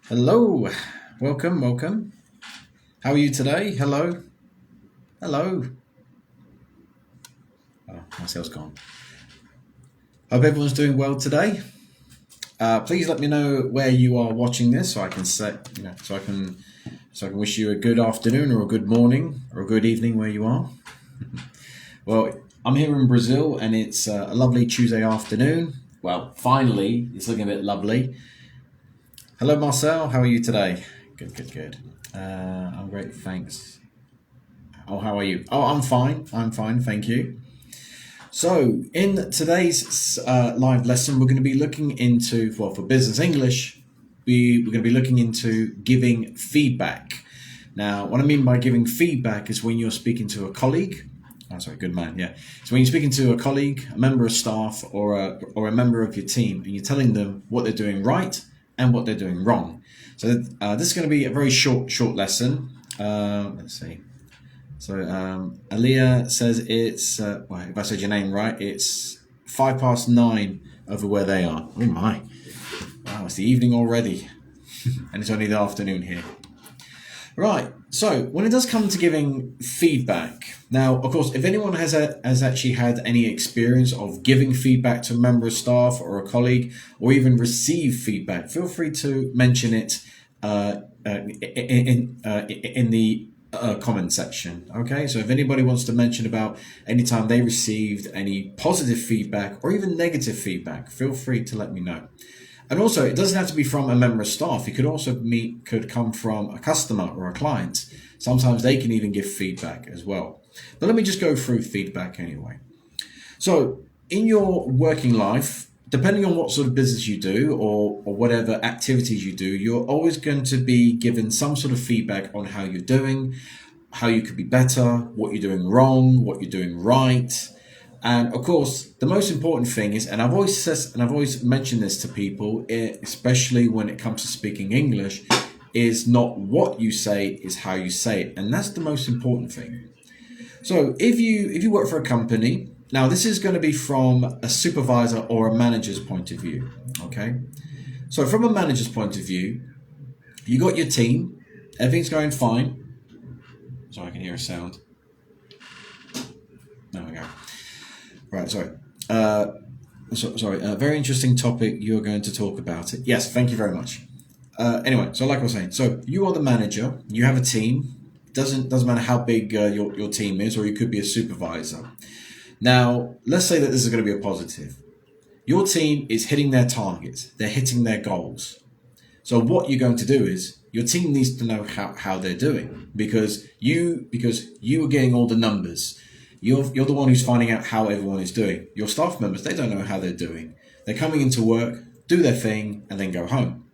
Hello, welcome. How are you today? Hello. Oh, my cell's gone. Hope everyone's doing well today. Please let me know where you are watching this, so I can so I can wish you a good afternoon or a good morning or a good evening where you are. Well, I'm here in Brazil, and it's a lovely Tuesday afternoon. Well, finally, it's looking a bit lovely. Hello, Marcel. How are you today? Good. I'm great, thanks. Oh, how are you? Oh, I'm fine. Thank you. So, in today's live lesson, we're going to be looking into, well, for business English, we're going to be looking into giving feedback. Now, what I mean by giving feedback is when you're speaking to a colleague. Oh, sorry, good man. Yeah. So when you're speaking to a colleague, a member of staff, or a member of your team, and you're telling them what they're doing right and what they're doing wrong. So this is going to be a very short lesson. Let's see. So Aliyah says it's, well, if I said your name right, it's 9:05 over where they are. Oh my. Wow, it's the evening already. And it's only the afternoon here. Right, so when it does come to giving feedback, now, of course, if anyone has actually had any experience of giving feedback to a member of staff or a colleague, or even receive feedback, feel free to mention it in the comment section. Okay, so if anybody wants to mention about any time they received any positive feedback or even negative feedback, feel free to let me know. And also, it doesn't have to be from a member of staff. It could come from a customer or a client. Sometimes they can even give feedback as well. But let me just go through feedback anyway. So, in your working life, depending on what sort of business you do or whatever activities you do, you're always going to be given some sort of feedback on how you're doing, how you could be better, what you're doing wrong, what you're doing right. And of course, the most important thing is, and I've always mentioned this to people, especially when it comes to speaking English, is not what you say, is how you say it, and that's the most important thing. So if you work for a company, now this is going to be from a supervisor or a manager's point of view, okay? So from a manager's point of view, you got your team, everything's going fine. Sorry, I can hear a sound. There we go. Right, sorry. Sorry, a very interesting topic you're going to talk about it. Yes, thank you very much. Anyway, so like I was saying, so you are the manager, you have a team. Doesn't matter how big your team is, or you could be a supervisor. Now, let's say that this is going to be a positive. Your team is hitting their targets, they're hitting their goals. So what you're going to do is your team needs to know how they're doing, because you are getting all the numbers. You're the one who's finding out how everyone is doing. Your staff members, they don't know how they're doing. They're coming into work, do their thing, and then go home.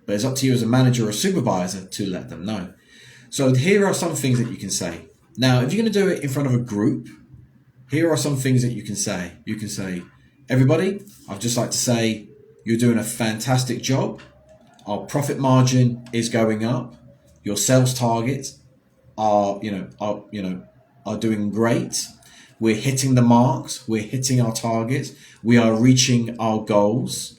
But it's up to you as a manager or a supervisor to let them know. So here are some things that you can say. Now, if you're going to do it in front of a group, here are some things that you can say. You can say, everybody, I'd just like to say you're doing a fantastic job. Our profit margin is going up. Your sales targets are doing great. We're hitting the marks. We're hitting our targets. We are reaching our goals.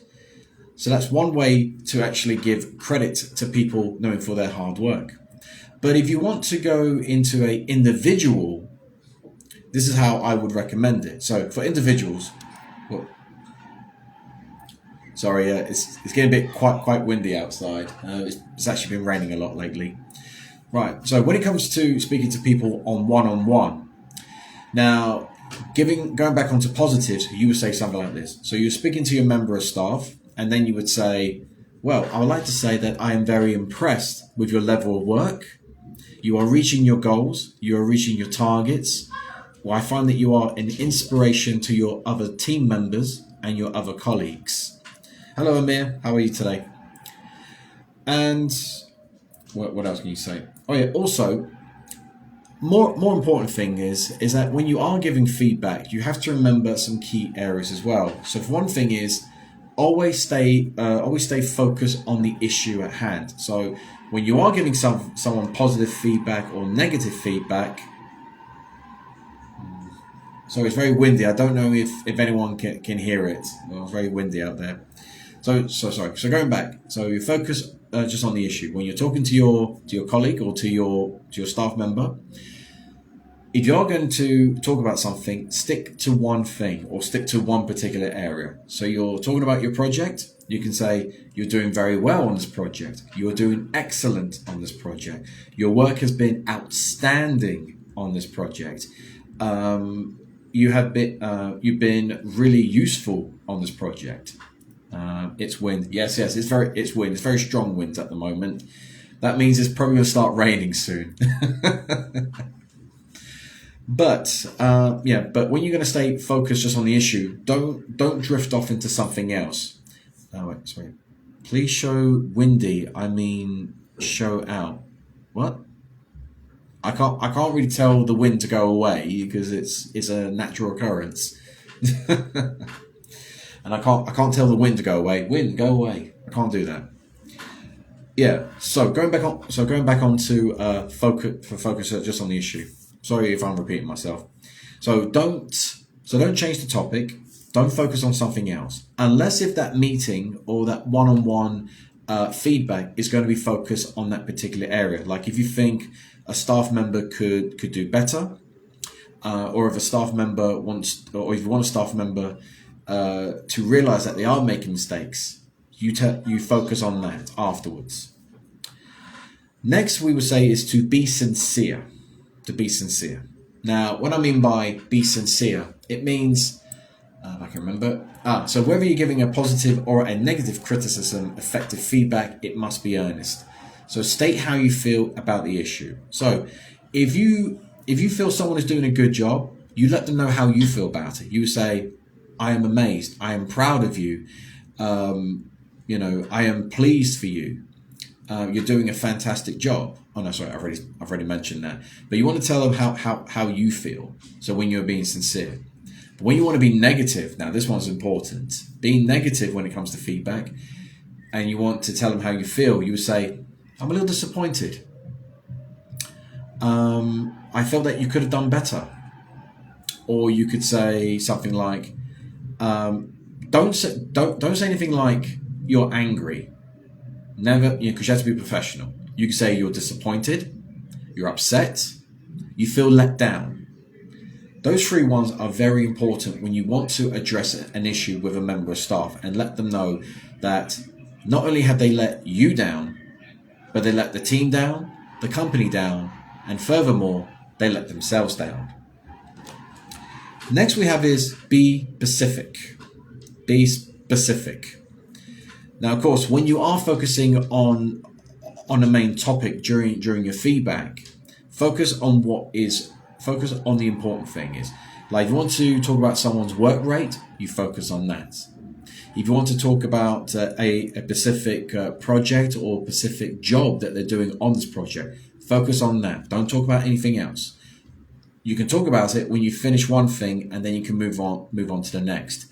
So that's one way to actually give credit to people knowing for their hard work. But if you want to go into a individual, this is how I would recommend it. So for individuals, well, sorry, it's getting a bit quite windy outside. It's actually been raining a lot lately. Right. So when it comes to speaking to people on one-on-one, now going back onto positives, you would say something like this. So you're speaking to your member of staff, and then you would say, well, I would like to say that I am very impressed with your level of work. You are reaching your goals. You are reaching your targets. Well, I find that you are an inspiration to your other team members and your other colleagues. Hello, Amir. How are you today? And what else can you say? Oh yeah. Also, more important thing is that when you are giving feedback, you have to remember some key areas as well. So for one thing is always stay focused on the issue at hand. So when you are giving someone positive feedback or negative feedback, so it's very windy. I don't know if anyone can hear it. Well, it's very windy out there. So sorry. So going back, so you focus just on the issue when you're talking to your colleague or to your staff member. If you're going to talk about something, stick to one thing or stick to one particular area. So you're talking about your project. You can say you're doing very well on this project. You're doing excellent on this project. Your work has been outstanding on this project. You've been really useful on this project. It's wind. Yes, it's wind. It's very strong winds at the moment. That means it's probably going to start raining soon. But but when you're going to stay focused just on the issue, don't drift off into something else. Oh wait, sorry. Please show windy. I mean, show out. What? I can't really tell the wind to go away because it's a natural occurrence, and I can't tell the wind to go away. Wind, go away. I can't do that. Yeah. So going back on to focus just on the issue. Sorry if I'm repeating myself. So don't change the topic. Don't focus on something else. Unless if that meeting or that one-on-one feedback is going to be focused on that particular area. Like if you think a staff member could do better, or if a staff member or if you want a staff member to realize that they are making mistakes, you focus on that afterwards. Next, we would say is to be sincere. To be sincere. Now, what I mean by be sincere, it means, if I can remember, so whether you're giving a positive or a negative criticism, effective feedback, it must be earnest. So state how you feel about the issue. So if you feel someone is doing a good job, you let them know how you feel about it. You say, I am amazed. I am proud of you. I am pleased for you. You're doing a fantastic job. Oh no, sorry, I've already mentioned that. But you want to tell them how you feel. So when you're being sincere. But when you want to be negative, now this one's important. Being negative when it comes to feedback, and you want to tell them how you feel, you would say, I'm a little disappointed. I felt that you could have done better. Or you could say something like, don't say anything like you're angry. Never, because you have to be professional. You can say you're disappointed, you're upset, you feel let down. Those three ones are very important when you want to address an issue with a member of staff and let them know that not only have they let you down, but they let the team down, the company down, and furthermore, they let themselves down. Next we have is be specific. Be specific. Now, of course, when you are focusing on a main topic during your feedback, focus on the important thing is. Like if you want to talk about someone's work rate, you focus on that. If you want to talk about a specific project or specific job that they're doing on this project, focus on that. Don't talk about anything else. You can talk about it when you finish one thing and then you can move on to the next.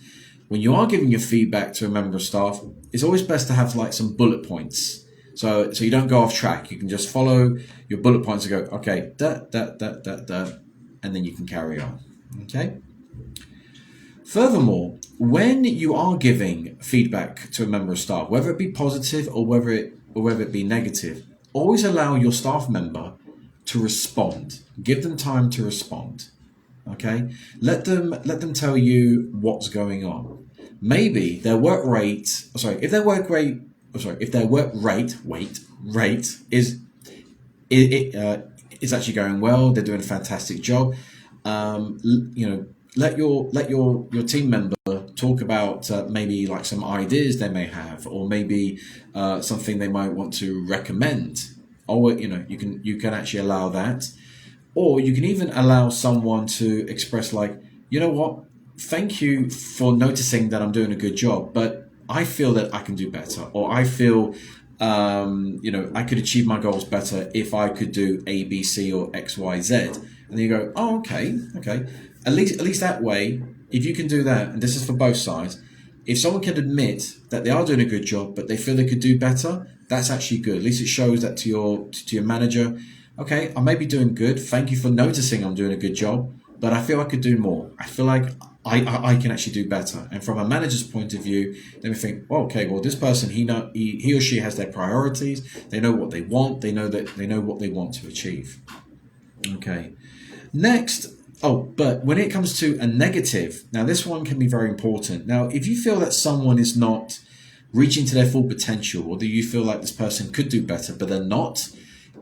When you are giving your feedback to a member of staff, it's always best to have like some bullet points. So you don't go off track. You can just follow your bullet points and go, okay, and then you can carry on. Okay. Furthermore, when you are giving feedback to a member of staff, whether it be positive or whether it be negative, always allow your staff member to respond. Give them time to respond. Okay, let them tell you what's going on. Maybe their work rate. If their work rate is actually going well. They're doing a fantastic job. Let your team member talk about maybe like some ideas they may have, or maybe something they might want to recommend. Or you can actually allow that. Or you can even allow someone to express like, you know what, thank you for noticing that I'm doing a good job, but I feel that I can do better. Or I feel, I could achieve my goals better if I could do A, B, C, or X, Y, Z. And then you go, oh, okay. At least that way, if you can do that, and this is for both sides, if someone can admit that they are doing a good job, but they feel they could do better, that's actually good. At least it shows that to your manager. Okay, I may be doing good. Thank you for noticing I'm doing a good job, but I feel I could do more. I feel like I can actually do better. And from a manager's point of view, then we think, well, okay, well, this person, he or she has their priorities. They know what they want. They know what they want to achieve. Okay. Next, but when it comes to a negative, now this one can be very important. Now, if you feel that someone is not reaching to their full potential, or do you feel like this person could do better, but they're not,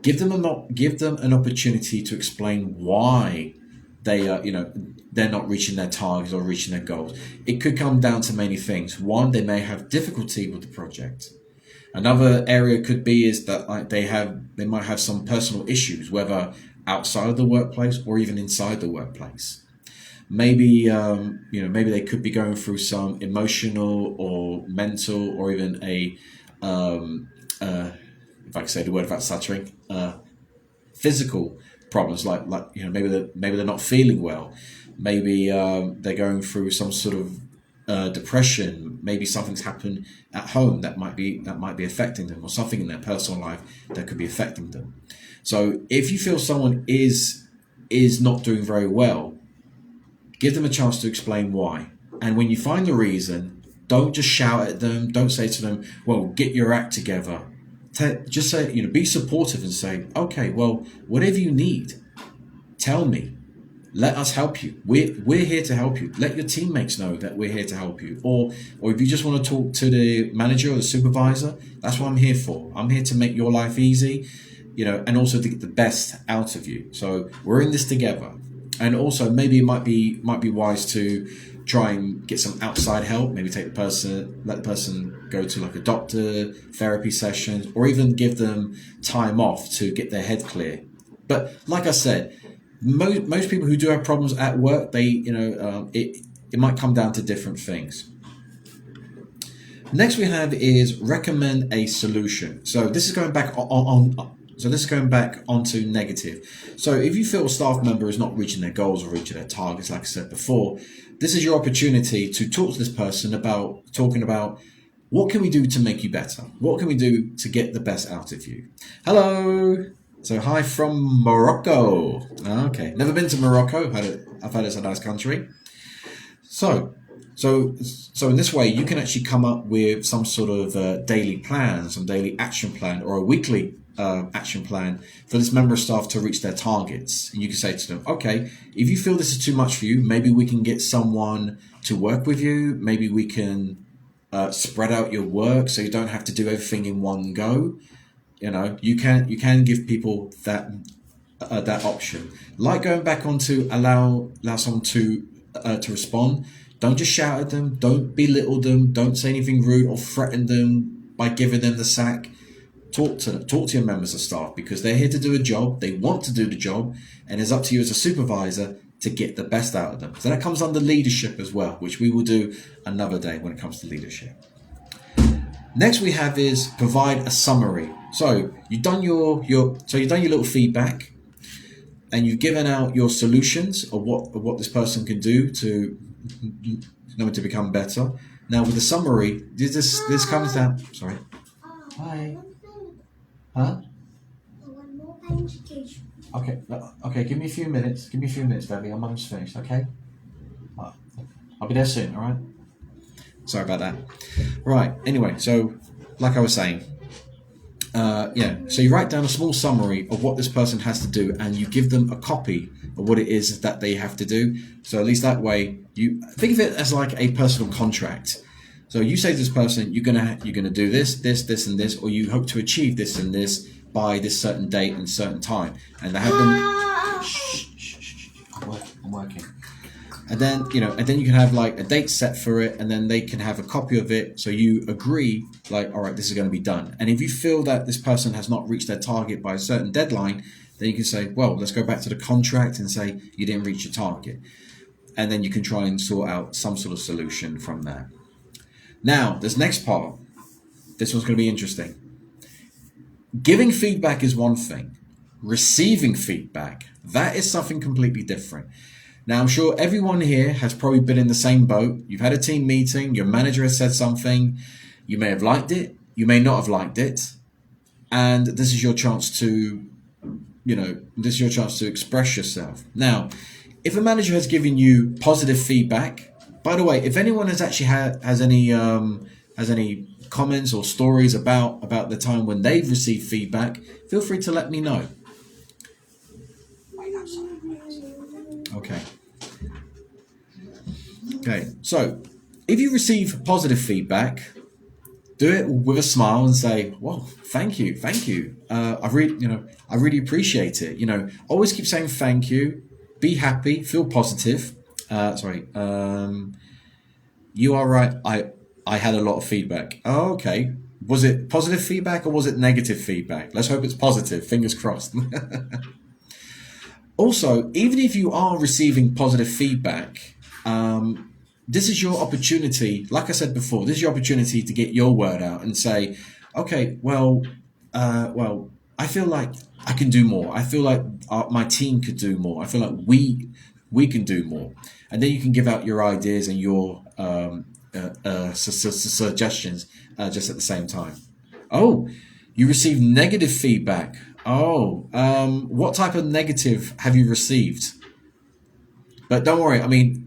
give them an opportunity to explain why they are, they're not reaching their targets or reaching their goals. It could come down to many things. One, they may have difficulty with the project. Another area could be is that they might have some personal issues, whether outside of the workplace or even inside the workplace. Maybe maybe they could be going through some emotional or mental or even if I can say the word without stuttering, physical problems like maybe they're not feeling well. Maybe they're going through some sort of depression. Maybe something's happened at home that might be affecting them, or something in their personal life that could be affecting them. So if you feel someone is not doing very well, give them a chance to explain why. And when you find the reason, don't just shout at them. Don't say to them, well, get your act together. Just say, be supportive and say, okay, well, whatever you need, tell me. Let us help you. We're here to help you. Let your teammates know that we're here to help you. Or if you just want to talk to the manager or the supervisor, that's what I'm here for. I'm here to make your life easy, and also to get the best out of you. So we're in this together. And also maybe it might be wise to try and get some outside help. Maybe let the person go to like a doctor, therapy sessions, or even give them time off to get their head clear. But like I said, most people who do have problems at work, it might come down to different things. Next we have is recommend a solution. So this is going back onto negative. So if you feel a staff member is not reaching their goals or reaching their targets, like I said before, this is your opportunity to talk to this person about what can we do to make you better? What can we do to get the best out of you? Hello. So hi from Morocco. Okay, never been to Morocco. I've heard it's a nice country. So in this way, you can actually come up with some sort of daily plan, some daily action plan, or a weekly action plan for this member of staff to reach their targets. And you can say to them, okay, if you feel this is too much for you, maybe we can get someone to work with you. Maybe we can spread out your work so you don't have to do everything in one go. You can give people that option. Like going back on to allow someone to respond. Don't just shout at them. Don't belittle them. Don't say anything rude or threaten them by giving them the sack. Talk to your members of staff, because they're here to do a job. They want to do the job, and it's up to you as a supervisor to get the best out of them. So that comes under leadership as well, which we will do another day when it comes to leadership. Next we have is provide a summary. So you've done your little feedback, and you've given out your solutions of what this person can do to become better. Now with the summary, this comes down. Sorry. Hi. Huh? Okay. Give me a few minutes. Debbie. I'm almost finished. Okay. I'll be there soon. All right. Sorry about that. Right. Anyway, so like I was saying, so you write down a small summary of what this person has to do, and you give them a copy of what it is that they have to do. So at least that way, you think of it as like a personal contract. So you say to this person, you're gonna do this, and this, or you hope to achieve this and this by this certain date and certain time, and they have them. I'm working. And then you can have like a date set for it, and then they can have a copy of it. So you agree, like, all right, this is going to be done. And if you feel that this person has not reached their target by a certain deadline, then you can say, well, let's go back to the contract and say you didn't reach your target. And then you can try and sort out some sort of solution from there. Now, this next part, this one's going to be interesting. Giving feedback is one thing. Receiving feedback, that is something completely different. Now, I'm sure everyone here has probably been in the same boat. You've had a team meeting, your manager has said something, you may have liked it, you may not have liked it, and this is your chance to, express yourself. Now, if a manager has given you positive feedback, By the way, if anyone has actually has any comments or stories about the time when they've received feedback, feel free to let me know. Okay. Okay. So, if you receive positive feedback, do it with a smile and say, "Well, thank you, thank you. I really appreciate it. Always keep saying thank you. Be happy. Feel positive. Sorry. You are right. I had a lot of feedback. Oh, okay. Was it positive feedback or was it negative feedback? Let's hope it's positive. Fingers crossed." Also, even if you are receiving positive feedback, this is your opportunity. Like I said before, this is your opportunity to get your word out and say, "Okay, well, I feel like I can do more. I feel like my team could do more. I feel like we can do more." And then you can give out your ideas and your suggestions just at the same time. Oh, you received negative feedback. Oh, what type of negative have you received? But don't worry. I mean,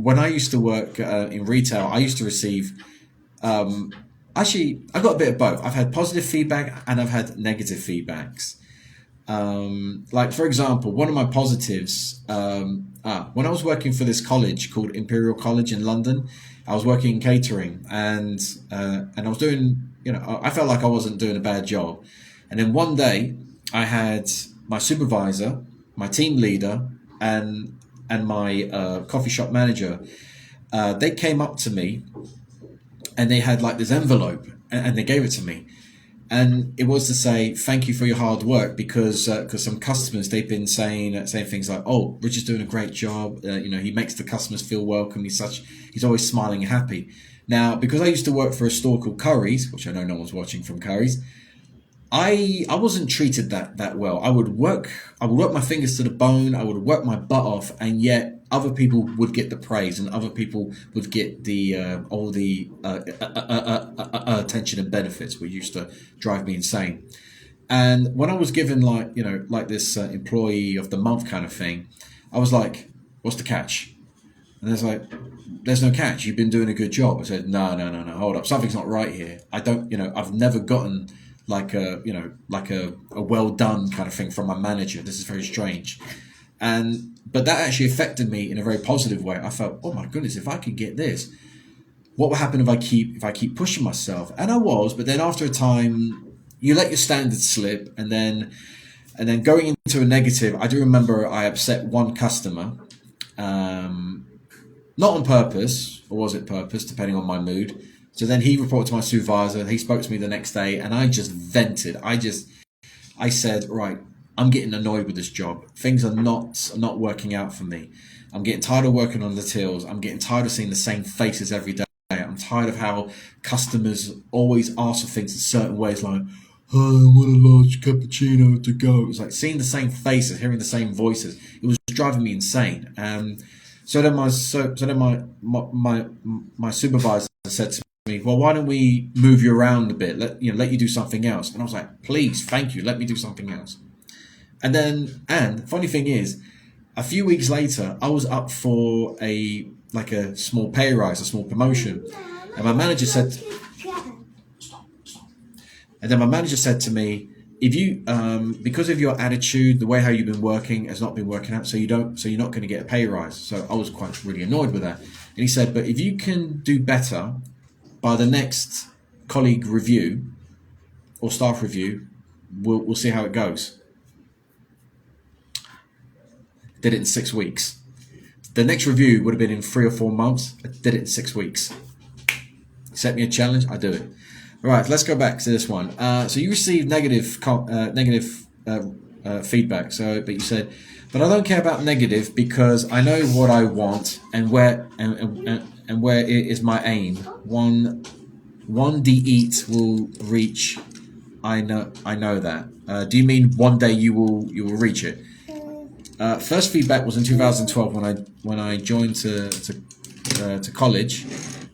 when I used to work in retail, I used to receive. Actually, I got a bit of both. I've had positive feedback and I've had negative feedbacks. Like for example, one of my positives. When I was working for this college called Imperial College in London, I was working in catering and I was doing. I felt like I wasn't doing a bad job. And then one day, I had my supervisor, my team leader, and my coffee shop manager. They came up to me, and they had like this envelope, and they gave it to me, and it was to say thank you for your hard work because some customers they've been saying things like, "Oh, Richard's doing a great job. He makes the customers feel welcome. He's always smiling and happy." Now, because I used to work for a store called Curry's, which I know no one's watching from Curry's, I wasn't treated that well. I would work my fingers to the bone. I would work my butt off, and yet other people would get the praise, and other people would get the all the attention and benefits, which used to drive me insane. And when I was given like this employee of the month kind of thing, I was like, "What's the catch?" And there's like, "There's no catch. You've been doing a good job." I said, "No, no, no, no. Hold up. Something's not right here. I don't. I've never gotten like a well done kind of thing from my manager. This is very strange." But that actually affected me in a very positive way. I felt, "Oh my goodness, if I could get this, what will happen if I keep pushing myself?" And I was, but then after a time, you let your standards slip, and then going into a negative. I do remember I upset one customer. Not on purpose, or was it purpose, depending on my mood. So then he reported to my supervisor. He spoke to me the next day, and I just vented. I said, "Right, I'm getting annoyed with this job. Things are not working out for me. I'm getting tired of working on the tills. I'm getting tired of seeing the same faces every day. I'm tired of how customers always ask for things in certain ways, like, 'Hi, I want a large cappuccino to go.'" It was like seeing the same faces, hearing the same voices. It was driving me insane. So then my supervisor said to me, "Well, why don't we move you around a bit? Let you do something else." And I was like, "Please, thank you, let me do something else." And funny thing is, a few weeks later, I was up for a small pay rise, a small promotion, and my manager said, to me, "If you because of your attitude, the way how you've been working has not been working out, so you're not going to get a pay rise." So I was quite really annoyed with that. And he said, "But if you can do better by the next colleague review or staff review, we'll see how it goes." Did it in 6 weeks. The next review would have been in 3 or 4 months. I did it in 6 weeks. Set me a challenge, I do it. Right, let's go back to this one. So you received negative feedback. But you said, "But I don't care about negative because I know what I want and where it is my aim. One day it will reach. I know that. Do you mean one day you will reach it?" First feedback was in 2012 when I joined to college.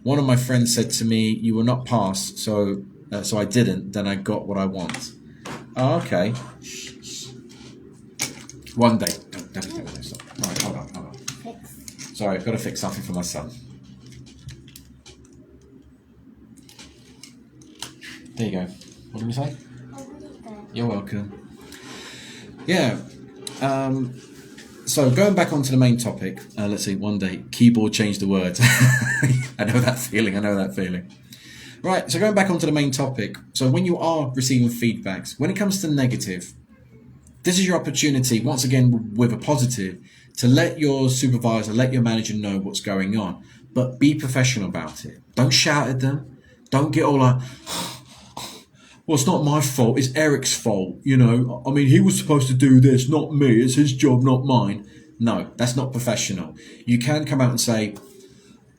One of my friends said to me, "You will not pass," so I didn't. Then I got what I want. Oh, okay. One day. Don't stop. All right, hold on. Sorry, I've got to fix something for my son. There you go. What did we say? Oh, really good. You're welcome. Yeah. So going back onto the main topic, let's see. One day, keyboard changed the words. I know that feeling. Right. So going back onto the main topic. So when you are receiving feedbacks, when it comes to negative, this is your opportunity, once again, with a positive, to let your supervisor, let your manager know what's going on. But be professional about it. Don't shout at them. Don't get all like, well, it's not my fault. It's Eric's fault. You know, I mean, he was supposed to do this, not me. It's his job, not mine. No, that's not professional. You can come out and say,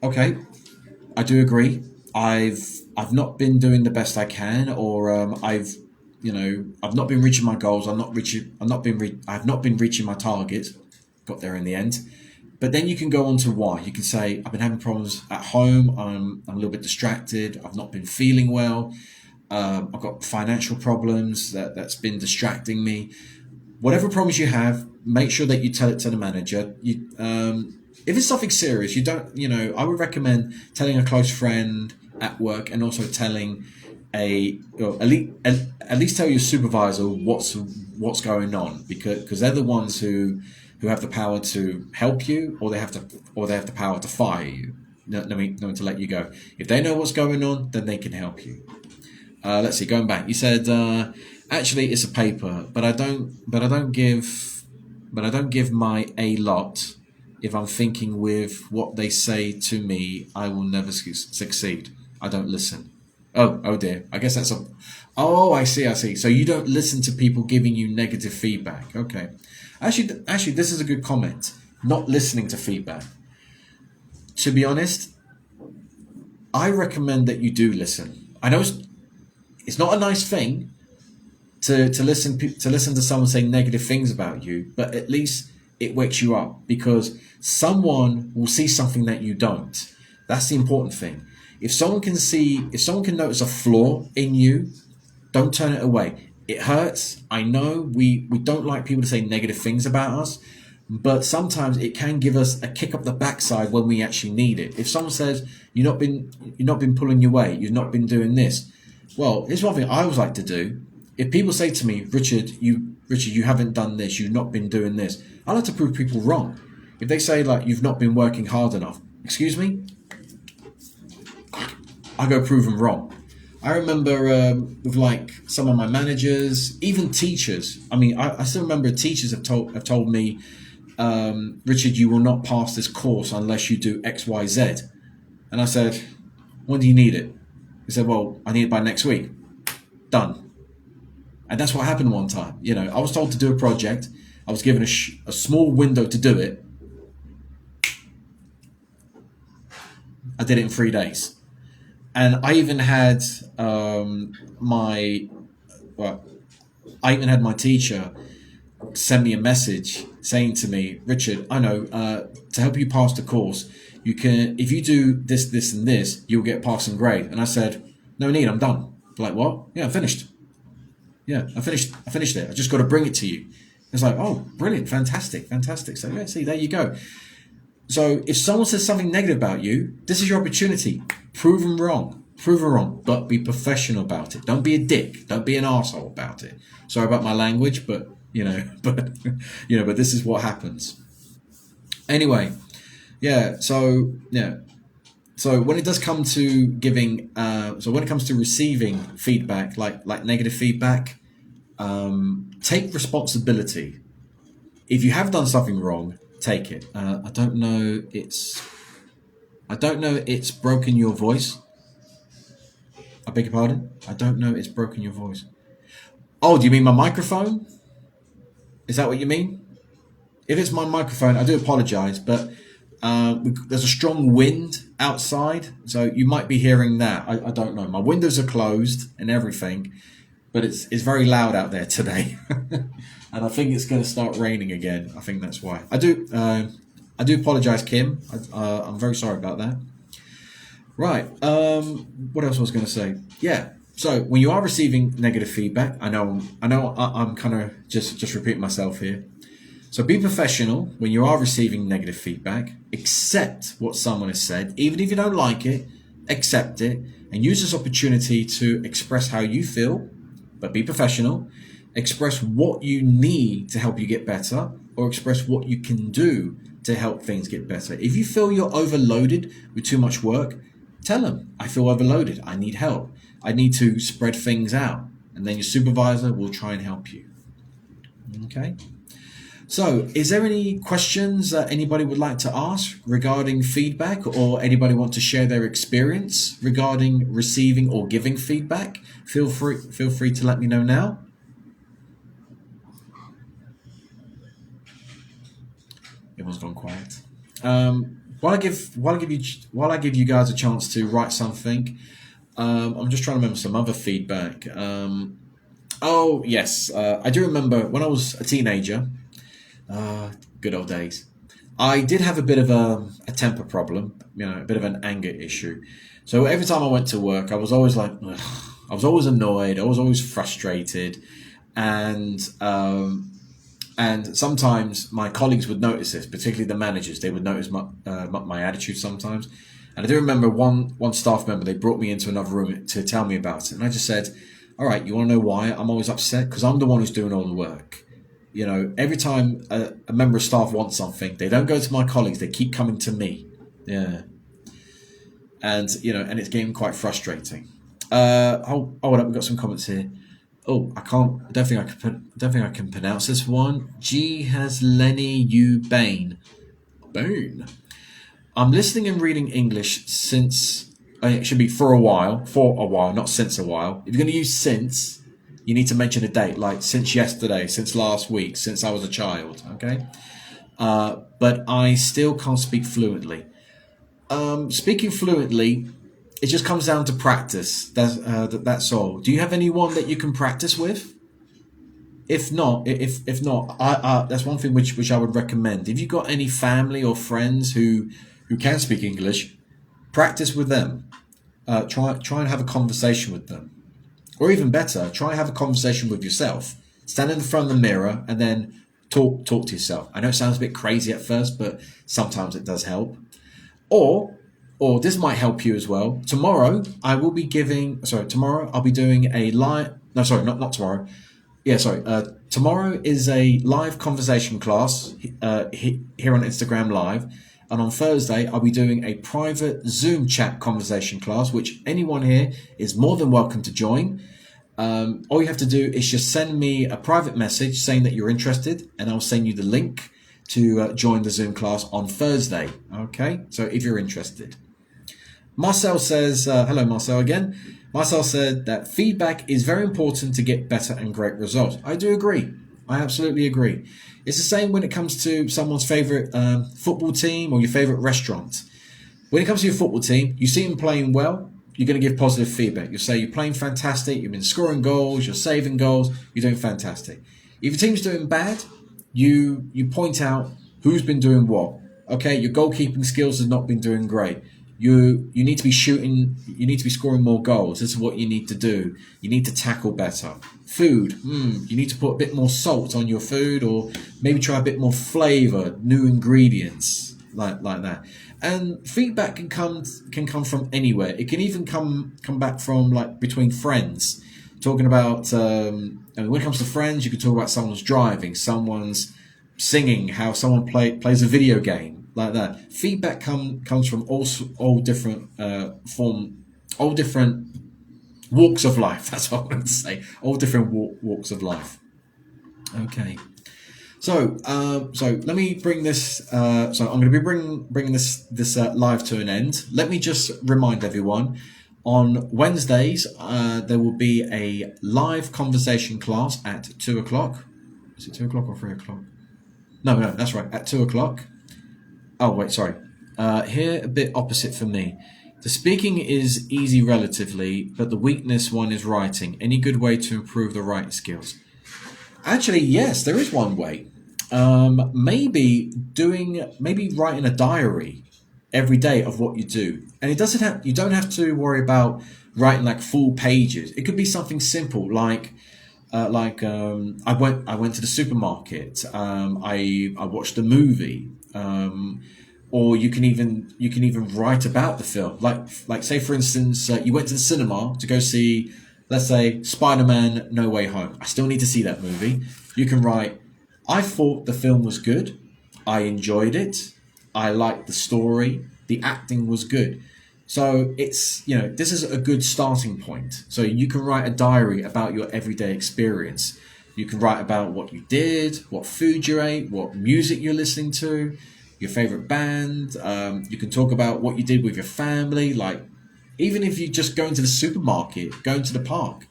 okay, I do agree. I've not been doing the best I can, or I've not been reaching my goals. I've not been reaching my targets. Got there in the end. But then you can go on to why. You can say, I've been having problems at home. I'm a little bit distracted. I've not been feeling well. I've got financial problems that's been distracting me. Whatever problems you have, make sure that you tell it to the manager. If it's something serious, I would recommend telling a close friend at work, and also telling at least tell your supervisor what's going on, because they're the ones who have the power to help you, or they have the power to fire you. No, to let you go. If they know what's going on, then they can help you. Let's see. Going back, you said actually it's a paper, but I don't give my a lot. If I'm thinking with what they say to me, I will never succeed. I don't listen. Oh dear. I guess that's a. Oh, I see. So you don't listen to people giving you negative feedback. Okay. Actually, this is a good comment. Not listening to feedback. To be honest, I recommend that you do listen. I know it's not a nice thing to listen to someone saying negative things about you, but at least it wakes you up, because someone will see something that you don't. That's the important thing. If someone can notice a flaw in you, don't turn it away. It hurts. I know we don't like people to say negative things about us, but sometimes it can give us a kick up the backside when we actually need it. If someone says you've not been pulling your weight, you've not been doing this, well, here's one thing I always like to do. If people say to me, Richard, you haven't done this, you've not been doing this, I like to prove people wrong. If they say like you've not been working hard enough, excuse me, I go prove them wrong. I remember with like some of my managers, even teachers. I mean, I still remember teachers have told me, Richard, you will not pass this course unless you do X, Y, Z. And I said, when do you need it? He said, well, I need it by next week. Done. And that's what happened one time. You know, I was told to do a project. I was given a small window to do it. I did it in 3 days. And I even had my teacher send me a message saying to me, Richard, I know, to help you pass the course, you can, if you do this, this, and this, you'll get passing grade. And I said, no need, I'm done. Like, what? Yeah, I'm finished. Yeah, I finished it. I just got to bring it to you. It's like, oh, brilliant, fantastic. So yeah, see, there you go. So if someone says something negative about you, this is your opportunity. Prove them wrong, but be professional about it. Don't be a dick. Don't be an arsehole about it. Sorry about my language, but but this is what happens. Anyway, so when it does come to giving, when it comes to receiving feedback, like negative feedback, take responsibility. If you have done something wrong, take it. I don't know it's broken your voice. I beg your pardon? I don't know it's broken your voice. Oh, do you mean my microphone? Is that what you mean? If it's my microphone, I do apologize, but there's a strong wind outside, so you might be hearing that. I don't know. My windows are closed and everything, but it's very loud out there today. And I think it's going to start raining again. I think that's why. I do apologize, Kim. I'm very sorry about that. Right. What else was I going to say? Yeah. So when you are receiving negative feedback, I know I'm kind of just repeating myself here. So be professional when you are receiving negative feedback. Accept what someone has said, even if you don't like it. accept it, and use this opportunity to express how you feel, but be professional. Express what you need to help you get better, or express what you can do to help things get better. If you feel you're overloaded with too much work, tell them, I feel overloaded. I need help. I need to spread things out. And then your supervisor will try and help you. Okay? So, is there any questions that anybody would like to ask regarding feedback, or anybody want to share their experience regarding receiving or giving feedback? Feel free to let me know now. Everyone's gone quiet. While I give you guys a chance to write something, I'm just trying to remember some other feedback. Oh yes, I do remember when I was a teenager. Good old days. I did have a bit of a temper problem, a bit of an anger issue. So every time I went to work, I was always like, ugh. I was always annoyed. I was always frustrated, and sometimes my colleagues would notice this, particularly the managers. They would notice my attitude sometimes. And I do remember one staff member. They brought me into another room to tell me about it, and I just said, "All right, you want to know why I'm always upset? Because I'm the one who's doing all the work." Every time a member of staff wants something, they don't go to my colleagues. They keep coming to me. Yeah. And it's getting quite frustrating. Hold up, we've got some comments here. Oh, I don't think I can pronounce this one. G has Lenny U Bain. Bain. I'm listening and reading English since. It should be for a while, not since a while. If you're going to use since, you need to mention a date, like since yesterday, since last week, since I was a child, okay? But I still can't speak fluently. Speaking fluently, it just comes down to practice. That's all. Do you have anyone that you can practice with? If not, that's one thing which I would recommend. If you've got any family or friends who can speak English, practice with them. Try and have a conversation with them. Or even better, try and have a conversation with yourself. Stand in front of the mirror and then talk to yourself. I know it sounds a bit crazy at first, but sometimes it does help. Or this might help you as well. Tomorrow I'll be doing a live. No, sorry, not tomorrow. Yeah, sorry. Tomorrow is a live conversation class here on Instagram Live. And on Thursday, I'll be doing a private Zoom chat conversation class, which anyone here is more than welcome to join. All you have to do is just send me a private message saying that you're interested, and I'll send you the link to join the Zoom class on Thursday. Okay, so if you're interested. Marcel says, hello Marcel again. Marcel said that feedback is very important to get better and great results. I do agree. I absolutely agree. It's the same when it comes to someone's favorite football team or your favorite restaurant. When it comes to your football team, you see them playing well, you're going to give positive feedback. You'll say you're playing fantastic, you've been scoring goals, you're saving goals, you're doing fantastic. If your team's doing bad, you point out who's been doing what. Okay, your goalkeeping skills have not been doing great. You need to be shooting, you need to be scoring more goals. This is what you need to do. You need to tackle better. Food, you need to put a bit more salt on your food, or maybe try a bit more flavor, new ingredients, like that. And feedback can come from anywhere. It can even come back from like between friends. Talking about, when it comes to friends, you can talk about someone's driving, someone's singing, how someone plays a video game. Like that, feedback comes from all different all different walks of life. That's what I want to say. All different walks of life. Okay, so let me bring this. So I'm going to be bringing this live to an end. Let me just remind everyone. On Wednesdays, there will be a live conversation class at 2:00. Is it 2:00 or 3:00? No, that's right. At 2:00. Oh, wait, sorry. Here, a bit opposite for me. The speaking is easy relatively, but the weakness one is writing. Any good way to improve the writing skills? Actually, yes, there is one way. Maybe writing a diary every day of what you do. And you don't have to worry about writing like full pages. It could be something simple like I went to the supermarket. I watched a movie, or you can even write about the film. Like say for instance, you went to the cinema to go see, let's say, Spider-Man: No Way Home. I still need to see that movie. You can write, I thought the film was good. I enjoyed it. I liked the story. The acting was good. So this is a good starting point. So you can write a diary about your everyday experience. You can write about what you did, what food you ate, what music you're listening to, your favorite band. You can talk about what you did with your family. Like, even if you just go into the supermarket, go into the park,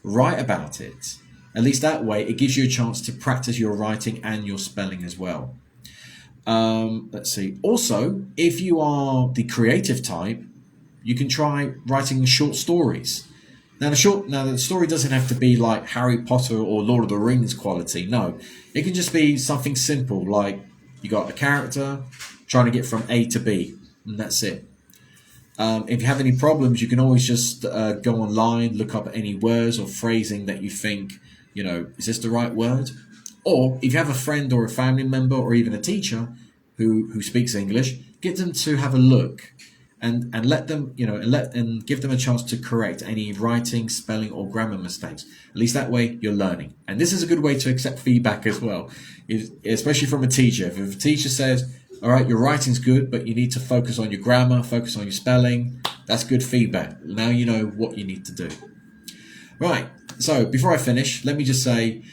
write about it. At least that way, it gives you a chance to practice your writing and your spelling as well. Let's see. Also, if you are the creative type, you can try writing short stories. Now the story doesn't have to be like Harry Potter or Lord of the Rings quality. No, it can just be something simple, like you got a character trying to get from A to B, and that's it. If you have any problems, you can always just go online, look up any words or phrasing that you think, is this the right word? Or if you have a friend or a family member or even a teacher who speaks English, get them to have a look and let them, and give them a chance to correct any writing, spelling, or grammar mistakes. At least that way you're learning. And this is a good way to accept feedback as well, especially from a teacher. If a teacher says, all right, your writing's good, but you need to focus on your grammar, focus on your spelling, that's good feedback. Now you know what you need to do. Right, so before I finish, let me just say,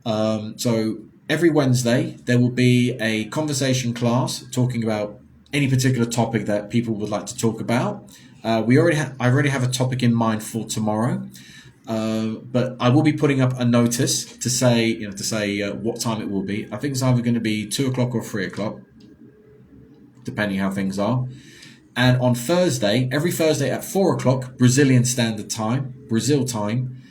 so every Wednesday there will be a conversation class talking about any particular topic that people would like to talk about. I already have a topic in mind for tomorrow, but I will be putting up a notice to say what time it will be. I think it's either going to be 2 o'clock or 3 o'clock, depending how things are. And on Thursday, every Thursday at 4 o'clock Brazilian Standard Time, Brazil time,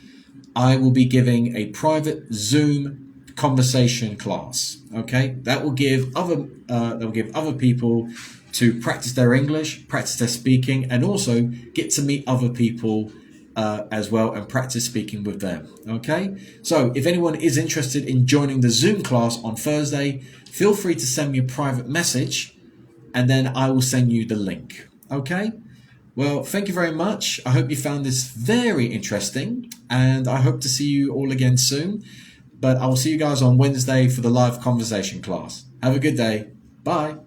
I will be giving a private Zoom conversation class. Okay, that will give other people to practice their English, practice their speaking, and also get to meet other people as well and practice speaking with them. Okay, so if anyone is interested in joining the Zoom class on Thursday, feel free to send me a private message, and then I will send you the link. Okay. Well, thank you very much. I hope you found this very interesting, and I hope to see you all again soon. But I will see you guys on Wednesday for the live conversation class. Have a good day. Bye.